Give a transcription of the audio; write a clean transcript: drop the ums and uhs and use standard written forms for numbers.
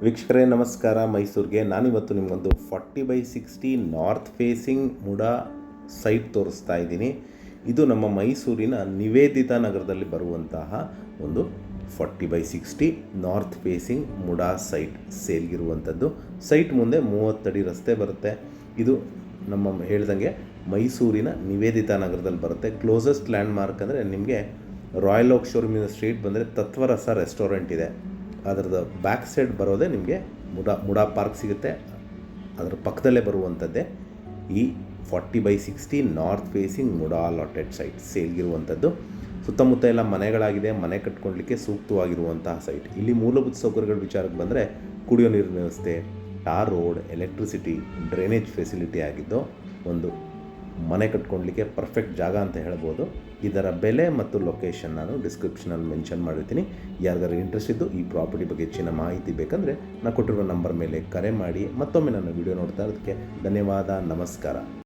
ವೀಕ್ಷಕರೇ ನಮಸ್ಕಾರ. ಮೈಸೂರಿಗೆ ನಾನಿವತ್ತು ನಿಮಗೊಂದು 40/60 ನಾರ್ತ್ ಫೇಸಿಂಗ್ ಮುಡಾ ಸೈಟ್ ತೋರಿಸ್ತಾ ಇದ್ದೀನಿ. ಇದು ನಮ್ಮ ಮೈಸೂರಿನ ನಿವೇದಿತಾ ನಗರದಲ್ಲಿ ಬರುವಂತಹ ಒಂದು 40/60 ನಾರ್ತ್ ಫೇಸಿಂಗ್ ಮುಡಾ ಸೈಟ್ ಸೇಲ್ಗಿರುವಂಥದ್ದು. ಸೈಟ್ ಮುಂದೆ 30 ಅಡಿ ರಸ್ತೆ ಬರುತ್ತೆ. ಇದು ನಮ್ಮ ಹೇಳ್ದಂಗೆ ಮೈಸೂರಿನ ನಿವೇದಿತಾ ನಗರದಲ್ಲಿ ಬರುತ್ತೆ. ಕ್ಲೋಸೆಸ್ಟ್ ಲ್ಯಾಂಡ್ ಮಾರ್ಕ್ ಅಂದರೆ ನಿಮಗೆ ರಾಯಲ್ ಓಕ್ ಶೋರೂಮಿನ ಸ್ಟ್ರೀಟ್ ಬಂದರೆ ತತ್ವರಸ ರೆಸ್ಟೋರೆಂಟ್ ಇದೆ. ಅದರದ್ದು ಬ್ಯಾಕ್ ಸೈಡ್ ಬರೋದೇ ನಿಮಗೆ ಮುಡಾ ಪಾರ್ಕ್ ಸಿಗುತ್ತೆ. ಅದರ ಪಕ್ಕದಲ್ಲೇ ಬರುವಂಥದ್ದೇ ಈ 40/60 north facing MUDA allotted site ಸೇಲ್ಗಿರುವಂಥದ್ದು. ಸುತ್ತಮುತ್ತ ಎಲ್ಲ ಮನೆಗಳಾಗಿದೆ. ಮನೆ ಕಟ್ಕೊಳ್ಳಲಿಕ್ಕೆ ಸೂಕ್ತವಾಗಿರುವಂತಹ ಸೈಟ್. ಇಲ್ಲಿ ಮೂಲಭೂತ ಸೌಕರ್ಯಗಳ ವಿಚಾರಕ್ಕೆ ಬಂದರೆ ಕುಡಿಯೋ ನೀರಿನ ವ್ಯವಸ್ಥೆ, tar road, electricity, drainage facility ಆಗಿದ್ದು ಒಂದು ಮನೆ ಕಟ್ಕೊಳ್ಳಲಿಕ್ಕೆ ಪರ್ಫೆಕ್ಟ್ ಜಾಗ ಅಂತ ಹೇಳ್ಬೋದು. ಇದರ ಬೆಲೆ ಮತ್ತು ಲೊಕೇಶನ್ ನಾನು ಡಿಸ್ಕ್ರಿಪ್ಷನಲ್ಲಿ ಮೆನ್ಷನ್ ಮಾಡಿರ್ತೀನಿ. ಯಾರಿಗಾರು ಇಂಟ್ರೆಸ್ಟ್ ಇದ್ದು ಈ ಪ್ರಾಪರ್ಟಿ ಬಗ್ಗೆ ಹೆಚ್ಚಿನ ಮಾಹಿತಿ ಬೇಕಂದರೆ ನಾನು ಕೊಟ್ಟಿರುವ ನಂಬರ್ ಮೇಲೆ ಕರೆ ಮಾಡಿ. ಮತ್ತೊಮ್ಮೆ ನನ್ನ ವಿಡಿಯೋ ನೋಡ್ತಾ ಇರೋದಕ್ಕೆ ಧನ್ಯವಾದ. ನಮಸ್ಕಾರ.